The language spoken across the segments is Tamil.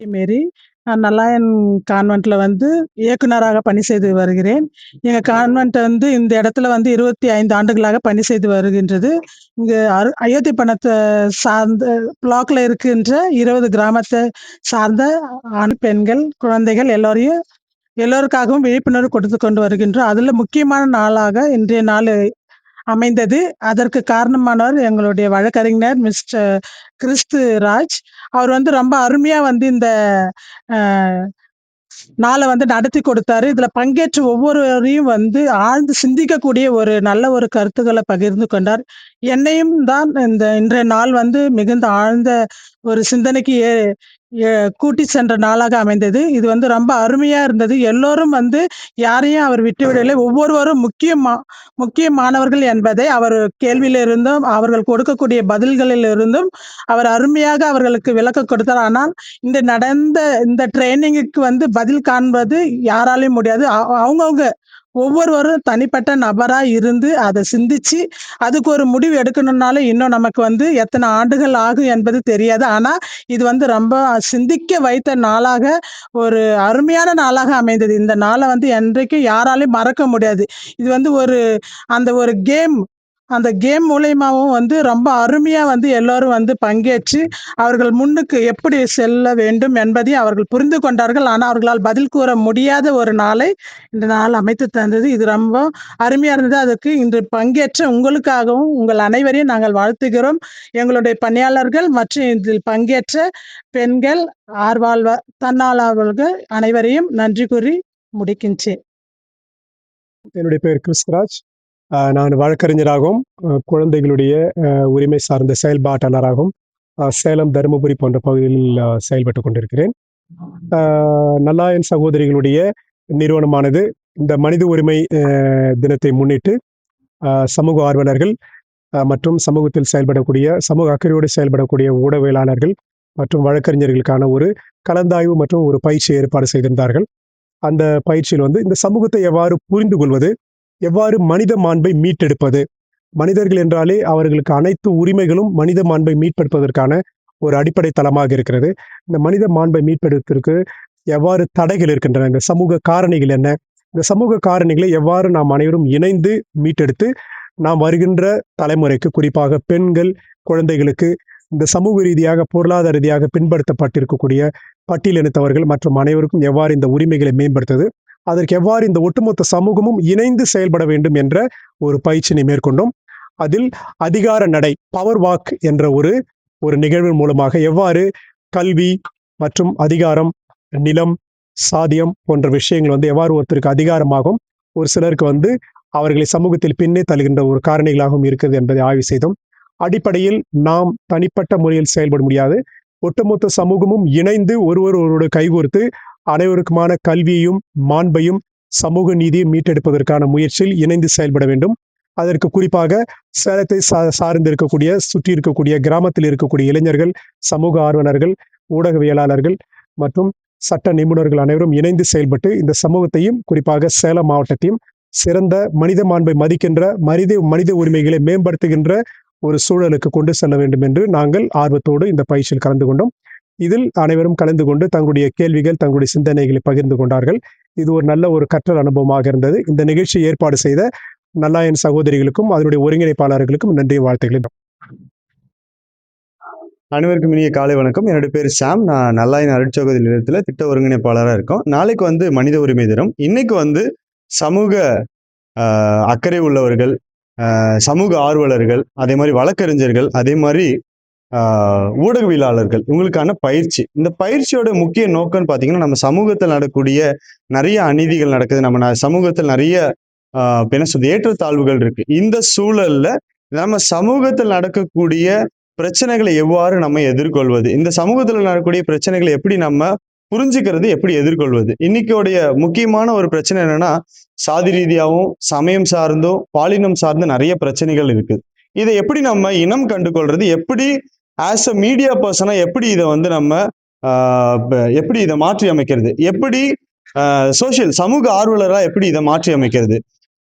மேரி. நான் நல்லாயன் கான்வென்ட்ல வந்து இயக்குனராக பணி செய்து வருகிறேன். எங்க கான்வென்ட் வந்து இந்த இடத்துல வந்து 25 ஆண்டுகளாக பணி செய்து வருகின்றது. இங்க அயோத்தி பணத்த சார்ந்த பிளாக்ல இருக்கின்ற 20 கிராமத்த சார்ந்த ஆண், பெண்கள், குழந்தைகள் எல்லோருக்காகவும் விழிப்புணர்வு கொடுத்துக் கொண்டு வருகின்றோம். அதுல முக்கியமான நாளாக இன்றைய நாள் அமைந்தது. அதற்கு காரணமானவர் எங்களுடைய வழக்கறிஞர் மிஸ்டர் கிறிஸ்து ராஜ். அவர் வந்து ரொம்ப அருமையா வந்து இந்த அ நாள வந்து நடத்தி கொடுத்தாரு. இதுல பங்கேற்ற ஒவ்வொருவரையும் வந்து ஆழ்ந்து சிந்திக்கக்கூடிய ஒரு நல்ல ஒரு கருத்துக்கள பகிர்ந்து கொண்டார். என்னையும் தான் இன்றைய நாள் வந்து மிகுந்த ஆழ்ந்த ஒரு சிந்தனைக்கு எ கூட்டி சென்ற நாளாக அமைந்தது. இது வந்து ரொம்ப அருமையா இருந்தது. எல்லோரும் வந்து யாரையும் அவர் விட்டுவிடவில்லை. ஒவ்வொருவரும் முக்கியமானவர்கள் என்பதை அவர் கேள்வியிலிருந்தும், அவர்கள் கொடுக்கக்கூடிய பதில்களிலிருந்தும் அவர் அருமையாக அவர்களுக்கு விளக்கம் கொடுத்தார். ஆனால் நடந்த இந்த ட்ரெய்னிங்குக்கு வந்து பதில் காண்பது யாராலயும் முடியாது. அவங்கவங்க ஒவ்வொருவரும் தனிப்பட்ட நபரா இருந்து அத சிந்திச்சு, அதுக்கு ஒரு முடிவு எடுக்கணும்னாலும் இன்னும் நமக்கு வந்து எத்தன ஆண்டுகள் ஆகும் என்பது தெரியாது. ஆனா, இது வந்து ரொம்ப சிந்திக்க வைத்த நாளாக, ஒரு அருமையான நாளாக அமைந்தது. இந்த நாள வந்து என்றைக்கும் யாராலயும் மறக்க முடியாது. இது வந்து அந்த ஒரு அந்த கேம் மூலியமாவும் வந்து ரொம்ப அருமையா வந்து எல்லோரும் வந்து பங்கேற்று, அவர்கள் முன்னுக்கு எப்படி செல்ல வேண்டும் என்பதையும் அவர்கள் புரிந்து கொண்டார்கள். ஆனா, அவர்களால் பதில் கூற முடியாத ஒரு நாளை இந்த நாள் அமைத்து தந்தது. இது ரொம்ப அருமையா இருந்தது. அதுக்கு இன்று பங்கேற்ற உங்களுக்காகவும், உங்கள் அனைவரையும் நாங்கள் வாழ்த்துகிறோம். எங்களுடைய பணியாளர்கள் மற்றும் இதில் பங்கேற்ற பெண்கள், தன்னார்வலர்கள் அனைவரையும் நன்றி கூறி முடிக்கின்றேன். என்னுடைய பெயர் கிறிஸ்துராஜ். நான் வழக்கறிஞராகவும், குழந்தைகளுடைய உரிமை சார்ந்த செயல்பாட்டாளராகவும் சேலம், தருமபுரி போன்ற பகுதிகளில் செயல்பட்டு கொண்டிருக்கிறேன். நல்லாயன் சகோதரிகளுடைய நிறுவனமானது இந்த மனித உரிமை தினத்தை முன்னிட்டு சமூக ஆர்வலர்கள் மற்றும் சமூகத்தில் செயல்படக்கூடிய, சமூக அக்கறையோடு செயல்படக்கூடிய ஊடகவியலாளர்கள் மற்றும் வழக்கறிஞர்களுக்கான ஒரு கலந்தாய்வு மற்றும் ஒரு பயிற்சி ஏற்பாடு செய்திருந்தார்கள். அந்த பயிற்சியில் வந்து இந்த சமூகத்தை எவ்வாறு புரிந்து கொள்வது, எவ்வாறு மனித மாண்பை மீட்டெடுப்பது, மனிதர்கள் என்றாலே அவர்களுக்கு அனைத்து உரிமைகளும் மனித மாண்பை மீட்டெடுப்பதற்கான ஒரு அடிப்படை தளமாக இருக்கிறது. இந்த மனித மாண்பை மீட்டெடுப்பதற்கு எவ்வாறு தடைகள் இருக்கின்றன, இந்த சமூக காரணிகள் என்ன, இந்த சமூக காரணிகளை எவ்வாறு நாம் அனைவரும் இணைந்து மீட்டெடுத்து நாம் வருகின்ற தலைமுறைக்கு, குறிப்பாக பெண்கள், குழந்தைகளுக்கு இந்த சமூக ரீதியாக, பொருளாதார ரீதியாக பின்படுத்தப்பட்டிருக்கக்கூடிய பட்டியலினத்தவர்கள் மற்றும் அனைவருக்கும் எவ்வாறு இந்த உரிமைகளை மேம்படுத்துவது, அதற்கு எவ்வாறு இந்த ஒட்டுமொத்த சமூகமும் இணைந்து செயல்பட வேண்டும் என்ற ஒரு பயிற்சியினை மேற்கொண்டோம். அதில் அதிகார நடை, பவர் வாக் என்ற ஒரு நிகழ்வின் மூலமாக எவ்வாறு கல்வி மற்றும் அதிகாரம், நிலம், சாதியம் போன்ற விஷயங்கள் வந்து எவ்வாறு ஒருத்தருக்கு அதிகாரமாகும், ஒரு சிலருக்கு வந்து அவர்களை சமூகத்தில் பின்னே தள்ளுகின்ற ஒரு காரணிகளாகவும் இருக்குது என்பதை ஆய்வு செய்தோம். அடிப்படையில் நாம் தனிப்பட்ட முறையில் செயல்பட முடியாது. ஒட்டுமொத்த சமூகமும் இணைந்து ஒருவரோடு கைகோர்த்து அனைவருக்குமான கல்வியையும், மாண்பையும், சமூக நீதியை மீட்டெடுப்பதற்கான முயற்சியில் இணைந்து செயல்பட வேண்டும். அதற்கு குறிப்பாக சேலத்தை சார்ந்து இருக்கக்கூடிய, சுற்றி இருக்கக்கூடிய, கிராமத்தில் இருக்கக்கூடிய இளைஞர்கள், சமூக ஆர்வலர்கள், ஊடகவியலாளர்கள் மற்றும் சட்ட நிபுணர்கள் அனைவரும் இணைந்து செயல்பட்டு இந்த சமூகத்தையும், குறிப்பாக சேலம் மாவட்டத்தையும் சிறந்த மனித மாண்பை மதிக்கின்ற, மனித உரிமைகளை மேம்படுத்துகின்ற ஒரு சூழலுக்கு கொண்டு செல்ல வேண்டும் என்று நாங்கள் ஆர்வத்தோடு இந்த பயிற்சியில் கலந்து கொண்டோம். இதில் அனைவரும் கலந்து கொண்டு தங்களுடைய கேள்விகள், தங்களுடைய சிந்தனைகளை பகிர்ந்து கொண்டார்கள். இது ஒரு நல்ல ஒரு கற்றல் அனுபவமாக இருந்தது. இந்த நிகழ்ச்சியை ஏற்பாடு செய்த நல்லாயன் சகோதரிகளுக்கும் அதனுடைய ஒருங்கிணைப்பாளர்களுக்கும் நன்றி, வாழ்த்துக்கள். அனைவருக்கும் இனிய காலை வணக்கம். என்னுடைய பேர் சாம். நான் நல்லாயன் அருட்சகோதரி நிலையத்தில் திட்ட ஒருங்கிணைப்பாளராக இருக்கோம். நாளைக்கு வந்து மனித உரிமை தினம். இன்னைக்கு வந்து சமூக அக்கறை உள்ளவர்கள், சமூக ஆர்வலர்கள், அதே மாதிரி வழக்கறிஞர்கள், அதே மாதிரி ஊடகவியலாளர்கள் இவங்களுக்கான பயிற்சி. இந்த பயிற்சியோட முக்கிய நோக்கம்னு பார்த்தீங்கன்னா, நம்ம சமூகத்தில் நடக்கக்கூடிய நிறைய அநீதிகள் நடக்குது. நம்ம சமூகத்தில் நிறைய என்ன சொல்றது, ஏற்றத்தாழ்வுகள் இருக்கு. இந்த சூழல்ல நம்ம சமூகத்தில் நடக்கக்கூடிய பிரச்சனைகளை எவ்வாறு நம்ம எதிர்கொள்வது, இந்த சமூகத்தில் நடக்கக்கூடிய பிரச்சனைகளை எப்படி நம்ம புரிஞ்சுக்கிறது, எப்படி எதிர்கொள்வது. இன்னைக்கோடைய முக்கியமான ஒரு பிரச்சனை என்னன்னா, சாதி ரீதியாகவும், சமயம் சார்ந்தும், பாலினம் சார்ந்து நிறைய பிரச்சனைகள் இருக்குது. இதை எப்படி நம்ம இனம் கண்டுகொள்றது, எப்படி ஆஸ் அ மீடியா பர்சனா எப்படி இதை வந்து நம்ம எப்படி இதை மாற்றி அமைக்கிறது, எப்படி சமூக ஆர்வலரா எப்படி இதை மாற்றி அமைக்கிறது,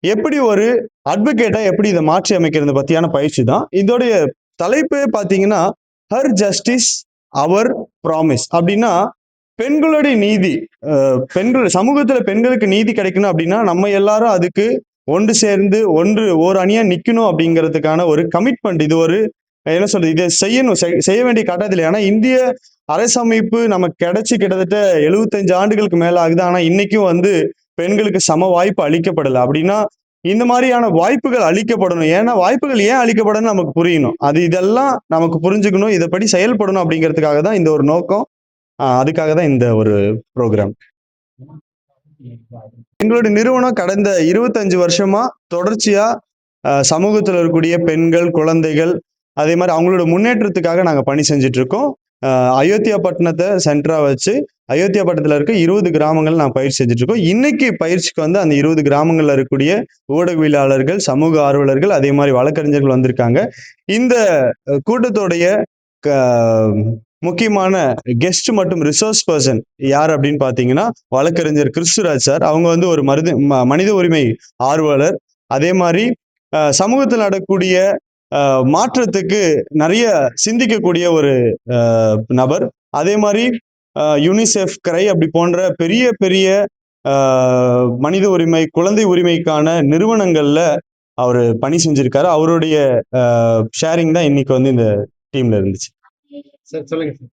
எப்படி ஒரு அட்வொகேட்டா எப்படி இதை மாற்றி அமைக்கிறது பத்தியான பயிற்சி தான். இதோடைய தலைப்பே பாத்தீங்கன்னா, ஹர் ஜஸ்டிஸ் அவர் ப்ராமிஸ். அப்படின்னா பெண்களுடைய நீதி, பெண்கள் சமூகத்துல பெண்களுக்கு நீதி கிடைக்கணும் அப்படின்னா நம்ம எல்லாரும் அதுக்கு ஒன்று சேர்ந்து ஒரு அணியா நிக்கணும் அப்படிங்கிறதுக்கான ஒரு கமிட்மெண்ட். இது ஒரு என்ன சொல்றது, இதை செய்யணும், செய்ய வேண்டிய கட்டாயத்தில். ஆனா இந்திய அரசமைப்பு நமக்கு கிடைச்சு கிட்டத்தட்ட 75 ஆண்டுகளுக்கு மேல ஆகுது. ஆனா இன்னைக்கும் வந்து பெண்களுக்கு சம வாய்ப்பு அளிக்கப்படலை. அப்படின்னா இந்த மாதிரியான வாய்ப்புகள் அளிக்கப்படணும். ஏன்னா வாய்ப்புகள் ஏன் அளிக்கப்படணும் நமக்கு புரியணும். இதெல்லாம் நமக்கு புரிஞ்சுக்கணும், இதைப்படி செயல்படணும் அப்படிங்கிறதுக்காக தான் இந்த ஒரு நோக்கம். அதுக்காக தான் இந்த ஒரு ப்ரோக்ராம். எங்களுடைய நிறுவனம் கடந்த 25 வருஷமா தொடர்ச்சியா சமூகத்தில் இருக்கக்கூடிய பெண்கள், குழந்தைகள், அதே மாதிரி அவங்களோட முன்னேற்றத்துக்காக நாங்க பணி செஞ்சுட்டு இருக்கோம். அயோத்தியா பட்டணத்தை சென்டரா வச்சு அயோத்தியா பட்டணத்துல இருக்க 20 கிராமங்கள் நான் பயிற்சி செஞ்சுட்டு இருக்கோம். இன்னைக்கு பயிற்சிக்கு வந்து அந்த 20 கிராமங்கள்ல இருக்கக்கூடிய ஊடகவியலாளர்கள், சமூக ஆர்வலர்கள், அதே மாதிரி வழக்கறிஞர்கள் வந்திருக்காங்க. இந்த கூட்டத்தோடைய முக்கியமான கெஸ்ட் மற்றும் ரிசோர்ஸ் பர்சன் யார் அப்படின்னு பாத்தீங்கன்னா வழக்கறிஞர் கிறிஸ்துராஜ் சார். அவங்க வந்து ஒரு மனித உரிமை ஆர்வலர். அதே மாதிரி சமூகத்தில் நடக்கக்கூடிய மாற்றத்துக்கு நிறைய சிந்திக்கக்கூடிய ஒரு நபர். அதே மாதிரி யூனிசெஃப், கிரை அப்படி போன்ற பெரிய பெரிய மனித உரிமை, குழந்தை உரிமைக்கான நிறுவனங்கள்ல அவர் பணி செஞ்சிருக்காரு. அவருடைய ஷேரிங் தான் இன்னைக்கு வந்து இந்த டீம்ல இருந்துச்சு. சார் சொல்லுங்க சார்.